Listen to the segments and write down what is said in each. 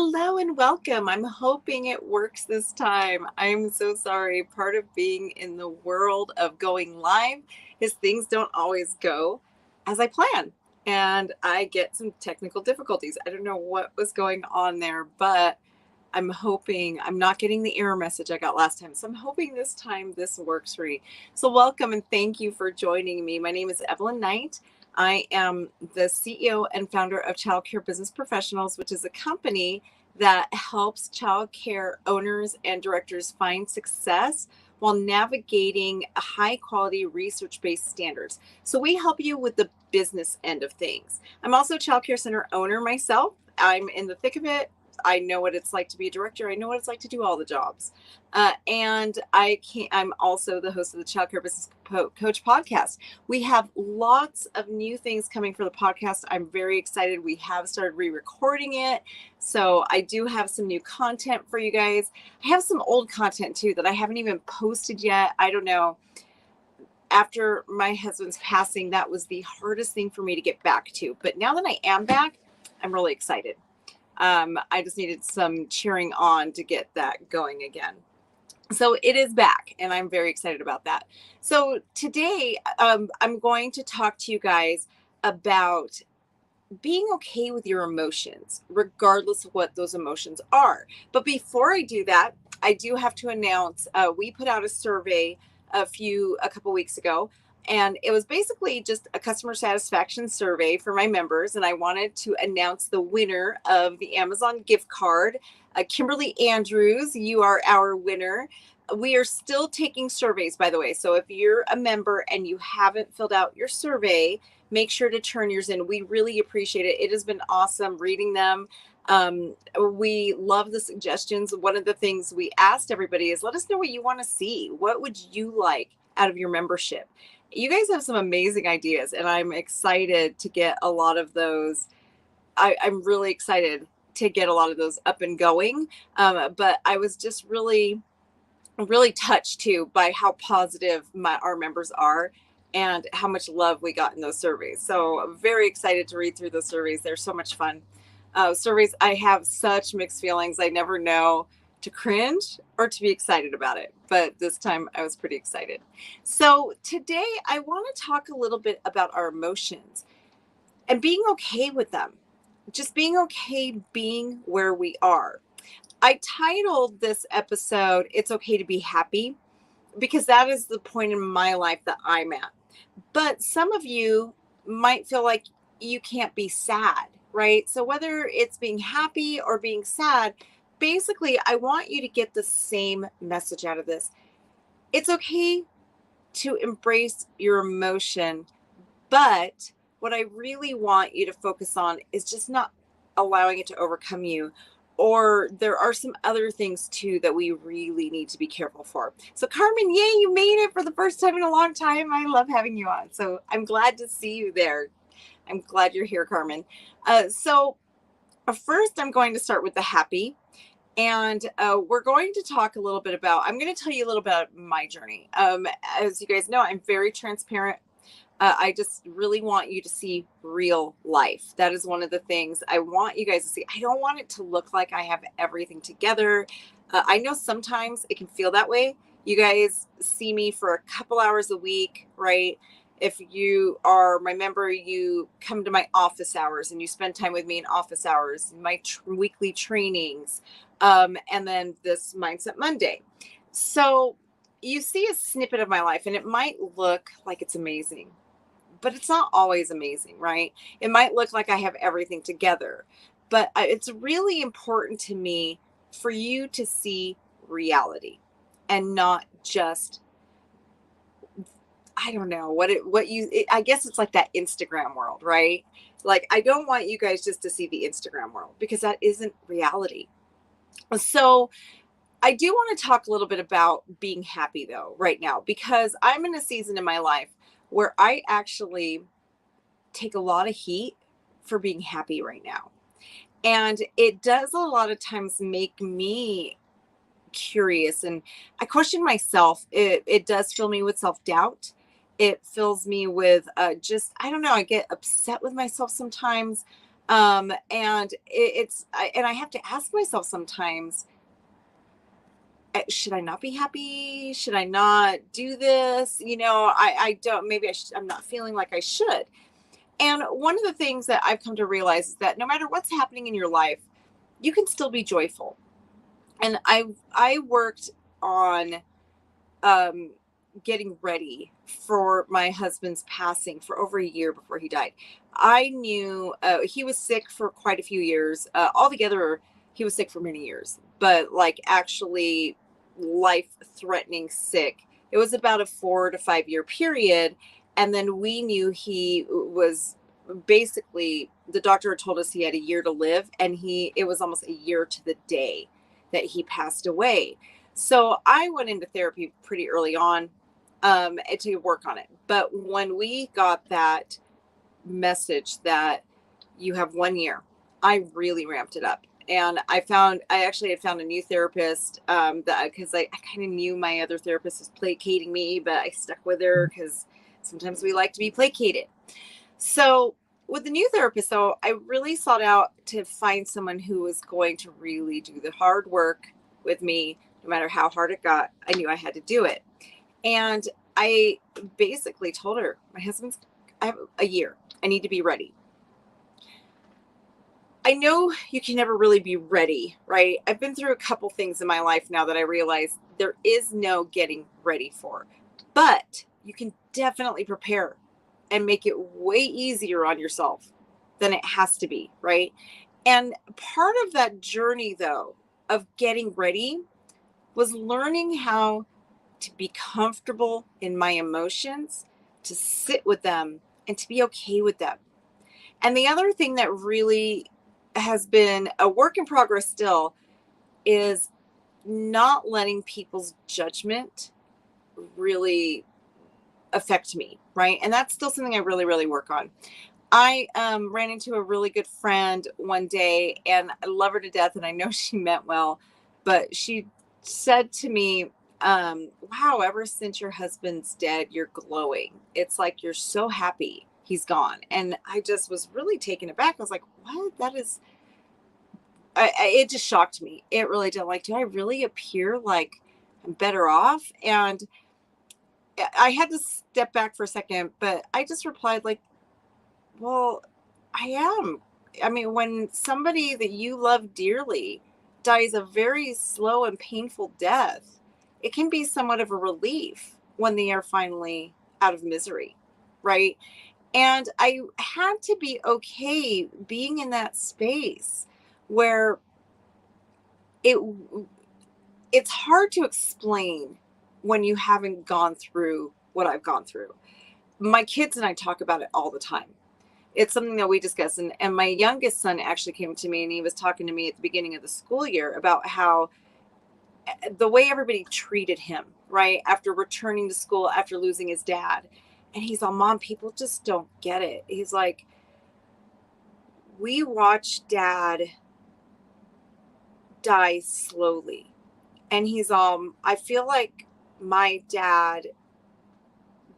Hello and welcome. I'm hoping it works this time. I'm so sorry. Part of being in the world of going live is things don't always go as I plan. And I get some technical difficulties. I don't know what was going on there, but I'm hoping I'm not getting the error message I got last time. So I'm hoping this time this works for you. So welcome and thank you for joining me. My name is Evelyn Knight. I am the CEO and founder of Childcare Business Professionals, which is a company that helps childcare owners and directors find success while navigating high quality research based standards. So we help you with the business end of things. I'm also a childcare center owner myself. I'm in the thick of it. I know what it's like to be a director. I know what it's like to do all the jobs. I'm also the host of the Childcare Business Coach podcast. We have lots of new things coming for the podcast. I'm very excited. We have started re-recording it. So I do have some new content for you guys. I have some old content too that I haven't even posted yet. I don't know. After my husband's passing, that was the hardest thing for me to get back to. But now that I am back, I'm really excited. I just needed some cheering on to get that going again. So it is back, and I'm very excited about that. So today, I'm going to talk to you guys about being okay with your emotions, regardless of what those emotions are. But before I do that, I do have to announce we put out a survey a couple weeks ago, and it was basically just a customer satisfaction survey for my members. And I wanted to announce the winner of the Amazon gift card. Kimberly Andrews, you are our winner. We are still taking surveys, by the way. So if you're a member and you haven't filled out your survey, make sure to turn yours in. We really appreciate it. It has been awesome reading them. We love the suggestions. One of the things we asked everybody is let us know what you want to see. What would you like out of your membership? You guys have some amazing ideas, and I'm excited to get a lot of those. I'm really excited to get a lot of those up and going. But I was just really touched too by how positive our members are and how much love we got in those surveys. So I'm very excited to read through those surveys. They're so much fun. Surveys, I have such mixed feelings. I never know to cringe or to be excited about it. But this time I was pretty excited. So today I want to talk a little bit about our emotions and being okay with them. Just being okay being where we are. I titled this episode, It's Okay to Be Happy, because that is the point in my life that I'm at. But some of you might feel like you can't be sad, right? So whether it's being happy or being sad, basically, I want you to get the same message out of this. It's okay to embrace your emotion, but what I really want you to focus on is just not allowing it to overcome you. Or there are some other things too that we really need to be careful for. So Carmen, yay, you made it for the first time in a long time. I love having you on. So I'm glad to see you there. I'm glad you're here, Carmen. So first I'm going to start with the happy. And we're going to talk a little bit about, I'm going to tell you a little bit about my journey. As you guys know, I'm very transparent. I just really want you to see real life. That is one of the things I want you guys to see. I don't want it to look like I have everything together. I know sometimes it can feel that way. You guys see me for a couple hours a week, right? If you are my member, you come to my office hours and you spend time with me in office hours, my weekly trainings, and then this Mindset Monday. So you see a snippet of my life and it might look like it's amazing, but it's not always amazing, right? It might look like I have everything together, but it's really important to me for you to see reality and not just, I don't know I guess it's like that Instagram world, right? Like, I don't want you guys just to see the Instagram world because that isn't reality. So I do want to talk a little bit about being happy though, right now, because I'm in a season in my life where I actually take a lot of heat for being happy right now. And it does a lot of times make me curious and I question myself. It does fill me with self-doubt. It fills me with I don't know, I get upset with myself sometimes. And I have to ask myself sometimes, should I not be happy? Should I not do this? I don't, maybe I'm not feeling like I should. And one of the things that I've come to realize is that no matter what's happening in your life, you can still be joyful. And I worked on um, getting ready for my husband's passing for over a year before he died. I knew he was sick for quite a few years. Altogether, he was sick for many years, but like actually life-threatening sick. It was about a 4 to 5 year period. And then we knew he was basically, the doctor had told us he had a year to live, and it was almost a year to the day that he passed away. So I went into therapy pretty early on to work on it. But when we got that message that you have 1 year, I really ramped it up. And I actually had found a new therapist because I kind of knew my other therapist was placating me, but I stuck with her because sometimes we like to be placated. So with the new therapist, though, I really sought out to find someone who was going to really do the hard work with me. No matter how hard it got, I knew I had to do it. And I basically told her, I have a year. I need to be ready. I know you can never really be ready, right? I've been through a couple things in my life now that I realize there is no getting ready for, but you can definitely prepare and make it way easier on yourself than it has to be, right? And part of that journey, though, of getting ready was learning how to be comfortable in my emotions, to sit with them, and to be okay with them. And the other thing that really has been a work in progress still is not letting people's judgment really affect me, right? And that's still something I really, really work on. I ran into a really good friend one day, and I love her to death, and I know she meant well, but she said to me, wow, ever since your husband's dead, you're glowing. It's like you're so happy he's gone. And I just was really taken aback. I was like, what? That is, it just shocked me. It really did. Like, do I really appear like I'm better off? And I had to step back for a second, but I just replied like, well, I am. I mean, when somebody that you love dearly dies a very slow and painful death, it can be somewhat of a relief when they are finally out of misery, right? And I had to be okay being in that space where it's hard to explain when you haven't gone through what I've gone through. My kids and I talk about it all the time. It's something that we discuss. And my youngest son actually came to me, and he was talking to me at the beginning of the school year about how the way everybody treated him, right? After returning to school, after losing his dad. And he's all, Mom, people just don't get it. He's like, we watched Dad die slowly. And he's I feel like my dad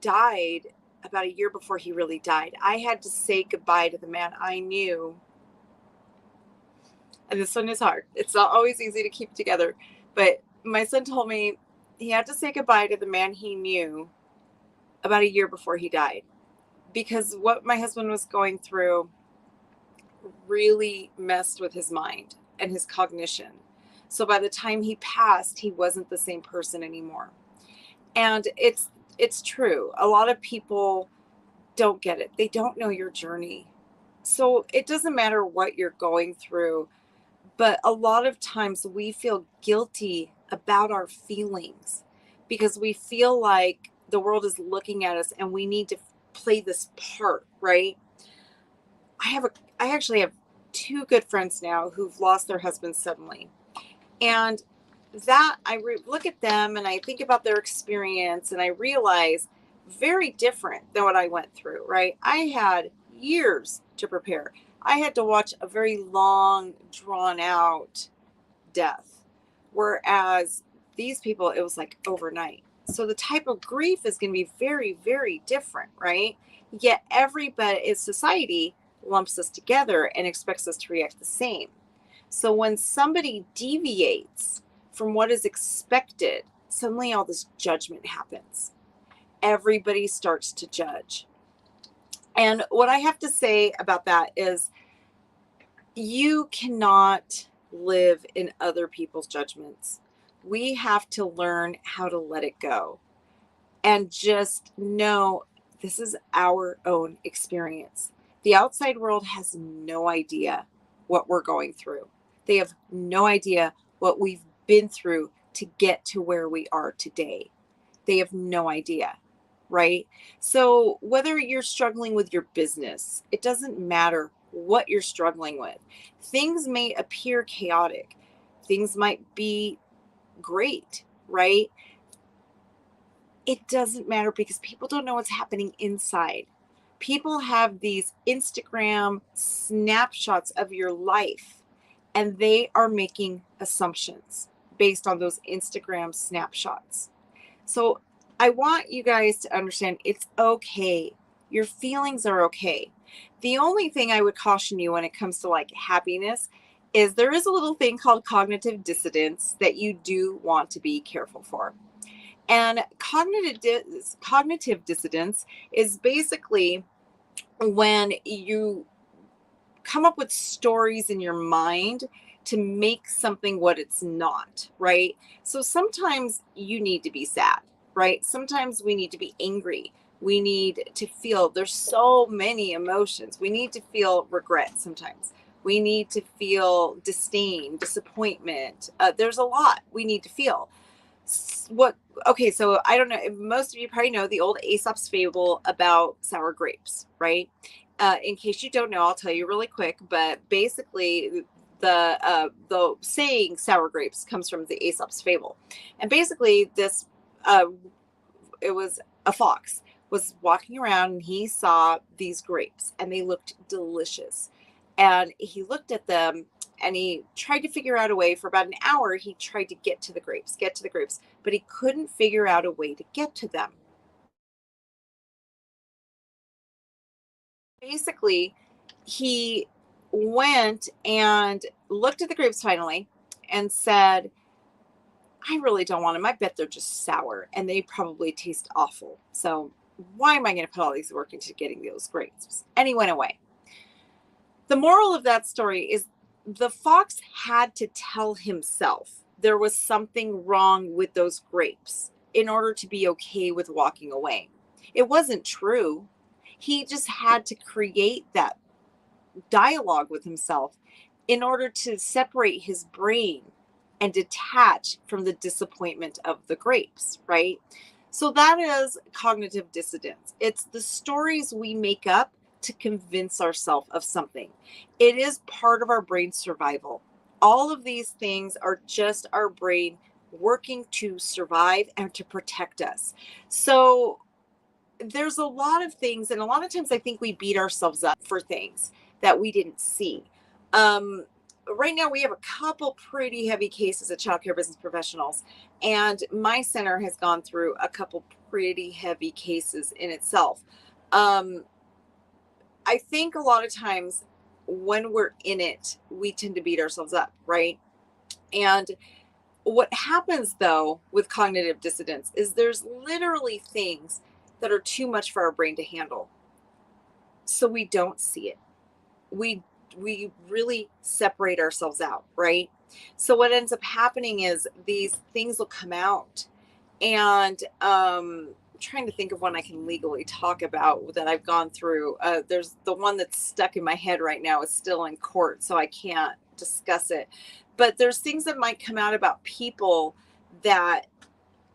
died about a year before he really died. I had to say goodbye to the man I knew. And this one is hard. It's not always easy to keep together. But my son told me he had to say goodbye to the man he knew about a year before he died. Because what my husband was going through really messed with his mind and his cognition. So by the time he passed, he wasn't the same person anymore. And it's true. A lot of people don't get it. They don't know your journey. So it doesn't matter what you're going through, but a lot of times we feel guilty about our feelings because we feel like the world is looking at us and we need to play this part, right? I actually have two good friends now who've lost their husbands suddenly. And that look at them and I think about their experience and I realize very different than what I went through, right? I had years to prepare. I had to watch a very long, drawn out death. Whereas these people, it was like overnight. So the type of grief is going to be very, very different, right? Yet everybody in society lumps us together and expects us to react the same. So when somebody deviates from what is expected, suddenly all this judgment happens. Everybody starts to judge. And what I have to say about that is you cannot live in other people's judgments. We have to learn how to let it go and just know this is our own experience. The outside world has no idea what we're going through. They have no idea what we've been through to get to where we are today. They have no idea, right? So whether you're struggling with your business, it doesn't matter what you're struggling with. Things may appear chaotic. Things might be great, right? It doesn't matter because people don't know what's happening inside. People have these Instagram snapshots of your life, and they are making assumptions based on those Instagram snapshots. So I want you guys to understand it's okay. Your feelings are okay. The only thing I would caution you when it comes to like happiness is there is a little thing called cognitive dissonance that you do want to be careful for. And cognitive dissonance is basically when you come up with stories in your mind to make something what it's not, right? So sometimes you need to be sad, right? Sometimes we need to be angry. We need to feel, there's so many emotions. We need to feel regret sometimes. We need to feel disdain, disappointment. There's a lot we need to feel. Okay, so I don't know, most of you probably know the old Aesop's fable about sour grapes, right? In case you don't know, I'll tell you really quick, but basically the saying sour grapes comes from the Aesop's fable. And basically this it was a fox was walking around and he saw these grapes and they looked delicious. And he looked at them and he tried to figure out a way for about an hour. He tried to get to the grapes, but he couldn't figure out a way to get to them. Basically, he went and looked at the grapes finally and said, I really don't want them. I bet they're just sour and they probably taste awful. So why am I going to put all these work into getting those grapes? And he went away. The moral of that story is the fox had to tell himself there was something wrong with those grapes in order to be okay with walking away. It wasn't true. He just had to create that dialogue with himself in order to separate his brain and detach from the disappointment of the grapes, right? So that is cognitive dissonance. It's the stories we make up to convince ourselves of something. It is part of our brain survival. All of these things are just our brain working to survive and to protect us. So there's a lot of things, and a lot of times I think we beat ourselves up for things that we didn't see. Right now we have a couple pretty heavy cases of childcare business professionals, and my center has gone through a couple pretty heavy cases in itself. I think a lot of times when we're in it, we tend to beat ourselves up, right? And what happens though with cognitive dissonance is there's literally things that are too much for our brain to handle. So we don't see it. We really separate ourselves out, right? So what ends up happening is these things will come out, and trying to think of one I can legally talk about that I've gone through. There's the one that's stuck in my head right now is still in court, so I can't discuss it. But there's things that might come out about people that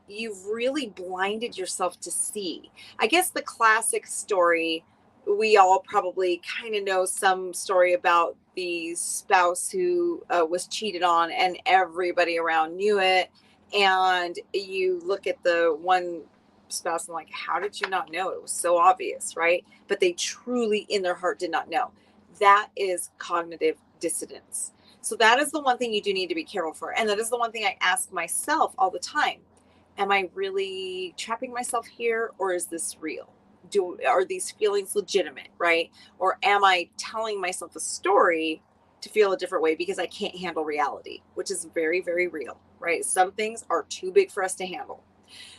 you've really blinded yourself to see. I guess the classic story, we all probably kind of know some story about the spouse who was cheated on and everybody around knew it. And you look at the one spouse and like, how did you not know? It was so obvious, right? But they truly in their heart did not know. That is cognitive dissonance. So that is the one thing you do need to be careful for. And that is the one thing I ask myself all the time. Am I really trapping myself here, or is this real? are these feelings legitimate, right? Or am I telling myself a story to feel a different way because I can't handle reality, which is very, very real, right? Some things are too big for us to handle.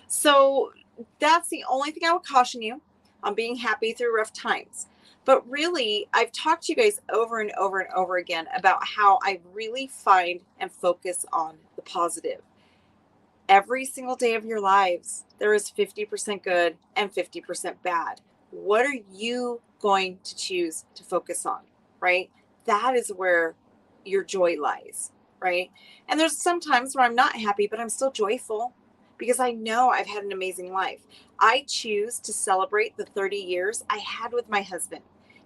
So that's the only thing I would caution you on, being happy through rough times. But really, I've talked to you guys over and over and over again about how I really find and focus on the positive. Every single day of your lives, there is 50% good and 50% bad. What are you going to choose to focus on, right? That is where your joy lies, right? And there's some times where I'm not happy, but I'm still joyful because I know I've had an amazing life. I choose to celebrate the 30 years I had with my husband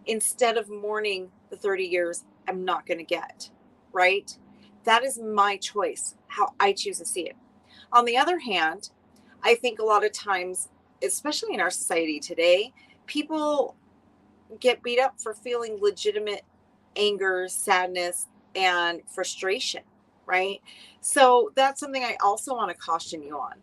instead of mourning the 30 years I'm not going to get, right? That is my choice, how I choose to see it. On the other hand, I think a lot of times, especially in our society today, people get beat up for feeling legitimate anger, sadness, and frustration, right? So that's something I also want to caution you on.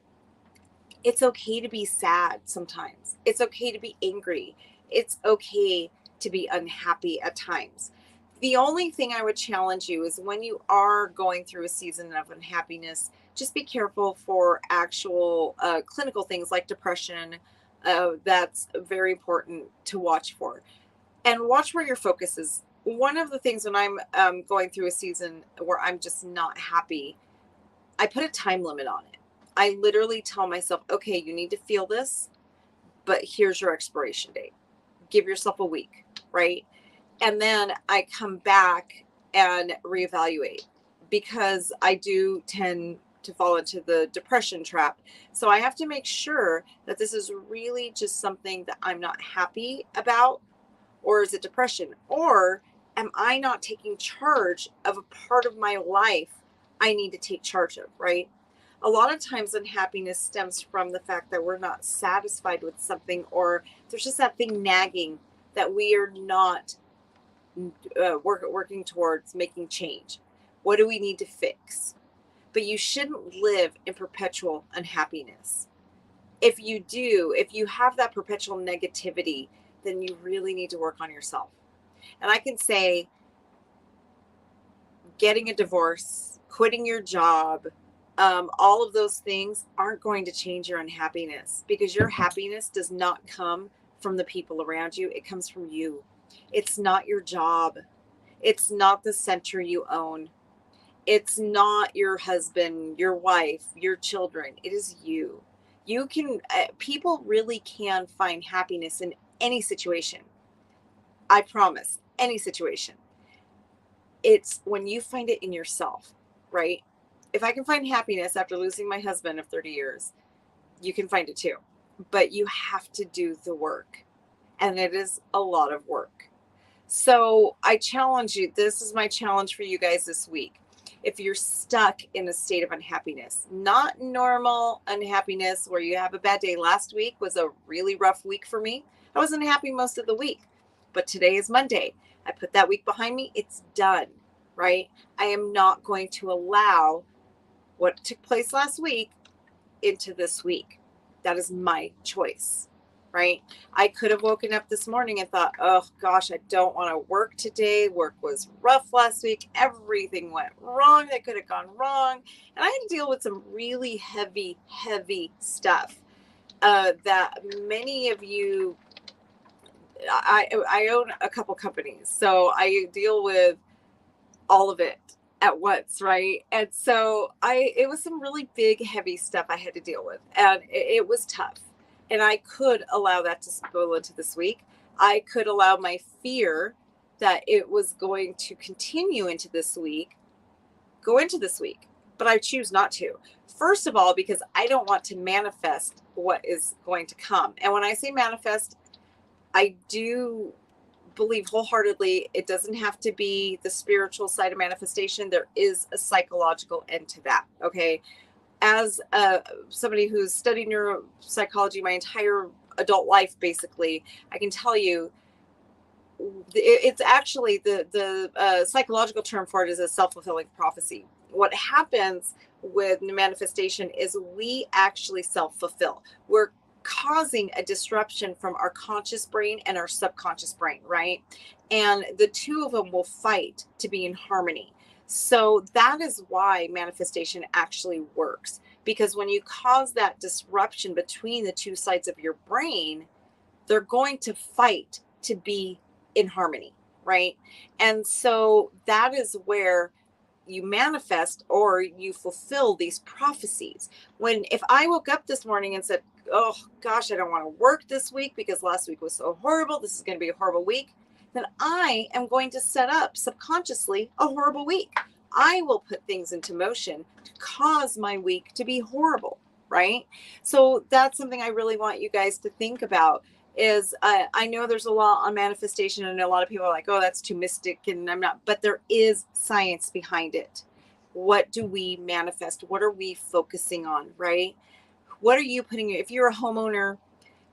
It's okay to be sad sometimes. It's okay to be angry. It's okay to be unhappy at times. The only thing I would challenge you is when you are going through a season of unhappiness, just be careful for actual clinical things like depression. That's very important to watch for. And watch where your focus is. One of the things when I'm going through a season where I'm just not happy, I put a time limit on it. I literally tell myself, okay, you need to feel this, but here's your expiration date. Give yourself a week, right? And then I come back and reevaluate, because I do tend to fall into the depression trap. So I have to make sure that this is really just something that I'm not happy about, or is it depression? Or am I not taking charge of a part of my life I need to take charge of, right? A lot of times unhappiness stems from the fact that we're not satisfied with something, or there's just that thing nagging that we are not working towards making change. What do we need to fix? But you shouldn't live in perpetual unhappiness. If you do, if you have that perpetual negativity, then you really need to work on yourself. And I can say, getting a divorce, quitting your job, all of those things aren't going to change your unhappiness, because your happiness does not come from the people around you. It comes from you. It's not your job. It's not the center you own. It's not your husband, your wife, your children. It is you. You can, people really can find happiness in any situation. I promise, any situation. It's when you find it in yourself, right? If I can find happiness after losing my husband of 30 years, you can find it too. But you have to do the work. And it is a lot of work. So I challenge you. This is my challenge for you guys this week. If you're stuck in a state of unhappiness, not normal unhappiness where you have a bad day. Last week was a really rough week for me. I wasn't happy most of the week, but today is Monday. I put that week behind me. It's done, right? I am not going to allow what took place last week into this week. That is my choice, right? I could have woken up this morning and thought, oh gosh, I don't want to work today. Work was rough last week. Everything went wrong that could have gone wrong. And I had to deal with some really heavy stuff that many of you, I own a couple companies, so I deal with all of it at once, right? And so it was some really big, heavy stuff I had to deal with, and it was tough. And I could allow that to spill into this week. I could allow my fear that it was going to continue into this week, go into this week, but I choose not to. First of all, because I don't want to manifest what is going to come. And when I say manifest, I do believe wholeheartedly it doesn't have to be the spiritual side of manifestation. There is a psychological end to that. Okay. As somebody who's studied neuropsychology my entire adult life, basically, I can tell you it's actually the psychological term for it is a self-fulfilling prophecy. What happens with manifestation is we actually self-fulfill. We're causing a disruption from our conscious brain and our subconscious brain, right? And the two of them will fight to be in harmony. So that is why manifestation actually works, because when you cause that disruption between the two sides of your brain, they're going to fight to be in harmony, right? And so that is where you manifest or you fulfill these prophecies. If I woke up this morning and said, oh gosh, I don't want to work this week because last week was so horrible, this is going to be a horrible week, then I am going to set up subconsciously a horrible week. I will put things into motion to cause my week to be horrible, right? So that's something I really want you guys to think about. Is I know there's a lot on manifestation, and a lot of people are like, oh, that's too mystic, and I'm not, but there is science behind it. What do we manifest? What are we focusing on, right? What are you putting, if you're a homeowner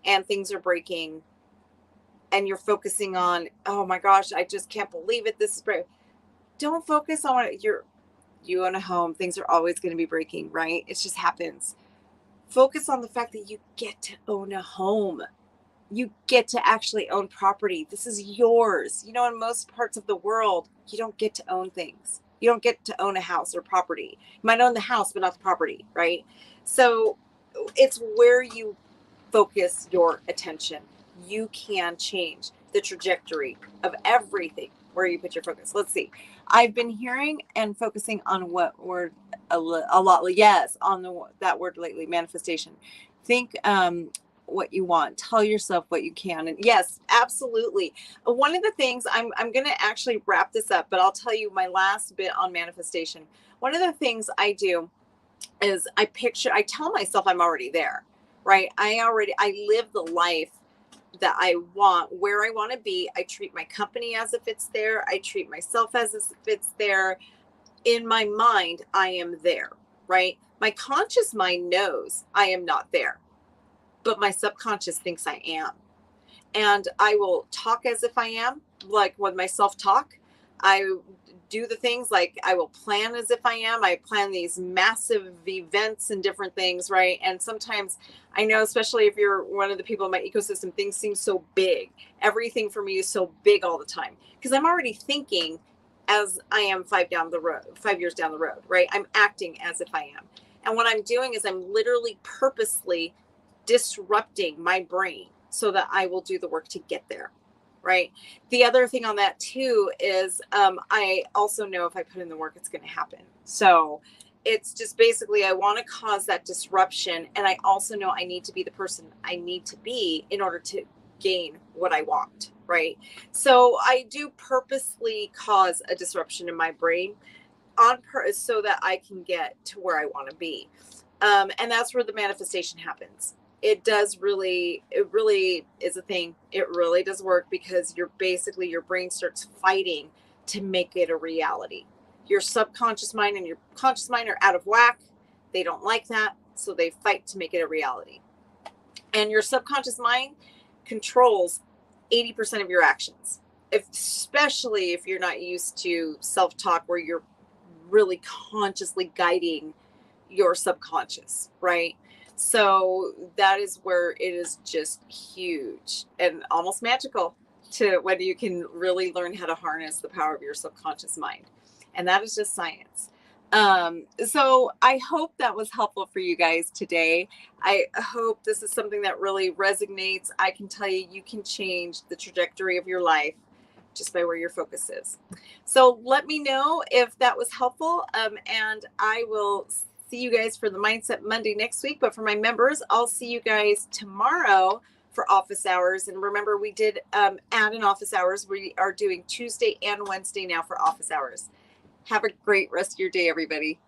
and things are breaking and you're focusing on, oh my gosh, I just can't believe it, this is break. Don't focus on what you own a home, things are always going to be breaking, right? It just happens. Focus on the fact that you get to own a home. You get to actually own property. This is yours. In most parts of the world, you don't get to own things. You don't get to own a house or property. You might own the house, but not the property, right? So it's where you focus your attention. You can change the trajectory of everything where you put your focus. Let's see. I've been hearing and focusing on what word a lot. Yes, on that word lately, manifestation. Think what you want. Tell yourself what you can. And yes, absolutely. One of the things I'm going to actually wrap this up, but I'll tell you my last bit on manifestation. One of the things I do is I tell myself I'm already there, right? I live the life that I want, where I want to be. I treat my company as if it's there. I treat myself as if it's there. In my mind, I am there, right? My conscious mind knows I am not there, but my subconscious thinks I am. And I will talk as if I am, like with my self-talk. I do the things like I will plan as if I am. I plan these massive events and different things, right? And sometimes I know, especially if you're one of the people in my ecosystem, things seem so big. Everything for me is so big all the time because I'm already thinking as I am 5 years down the road, right? I'm acting as if I am. And what I'm doing is I'm literally purposely disrupting my brain so that I will do the work to get there, right? The other thing on that too is I also know if I put in the work, it's going to happen. So it's just basically I want to cause that disruption, and I also know I need to be the person I need to be in order to gain what I want, right? So I do purposely cause a disruption in my brain on purpose so that I can get to where I want to be. And that's where the manifestation happens. It really is a thing. It really does work because your brain starts fighting to make it a reality. Your subconscious mind and your conscious mind are out of whack. They don't like that. So they fight to make it a reality. And your subconscious mind controls 80% of your actions, especially if you're not used to self-talk where you're really consciously guiding your subconscious, right? So that is where it is just huge and almost magical to when you can really learn how to harness the power of your subconscious mind. And that is just science. So I hope that was helpful for you guys today. I hope this is something that really resonates. I can tell you, you can change the trajectory of your life just by where your focus is. So let me know if that was helpful. And I will see you guys for the Mindset Monday next week. But for my members, I'll see you guys tomorrow for office hours. And remember, we did add an office hours. We are doing Tuesday and Wednesday now for office hours. Have a great rest of your day, everybody.